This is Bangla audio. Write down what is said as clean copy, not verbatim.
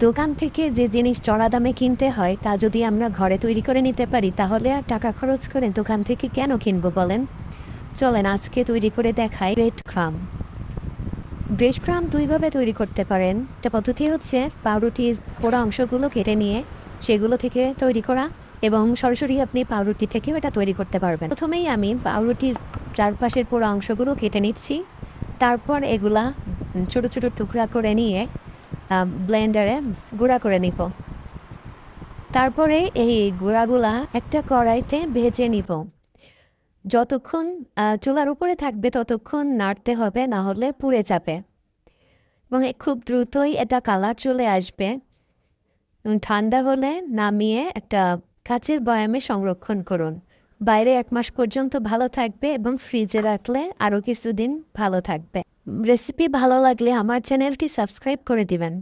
দোকান থেকে যে জিনিস চড়া দামে কিনতে হয় তা যদি আমরা ঘরে তৈরি করে নিতে পারি তাহলে আর টাকা খরচ করে দোকান থেকে কেন কিনবো বলেন। চলেন আজকে তৈরি করে দেখাই ব্রেড ক্রাম দুইভাবে তৈরি করতে পারেন। একটা পদ্ধতি হচ্ছে পাউরুটির পোড়া অংশগুলো কেটে নিয়ে সেগুলো থেকে তৈরি করা, এবং সরাসরি আপনি পাউরুটি থেকেও এটা তৈরি করতে পারবেন। প্রথমেই আমি পাউরুটির চারপাশের পোড়া অংশগুলো কেটে নিচ্ছি, তারপর এগুলা ছোট ছোট টুকরা করে নিয়ে ব্লেন্ডারে গুঁড়া করে নিব। তারপরে এই গুঁড়াগুলা একটা কড়াইতে ভেজে নিব। যতক্ষণ চুলার উপরে থাকবে ততক্ষণ নাড়তে হবে, না হলে পুড়ে যাবে। এবং খুব দ্রুতই এটা কালার চলে আসবে। ঠান্ডা হলে নামিয়ে একটা কাচের বয়ামে সংরক্ষণ করুন। বাইরে 1 মাস পর্যন্ত ভালো থাকবে এবং ফ্রিজে রাখলে আরও কিছুদিন ভালো থাকবে। রেসিপি ভালো লাগলে আমার চ্যানেলটি সাবস্ক্রাইব করে দিবেন।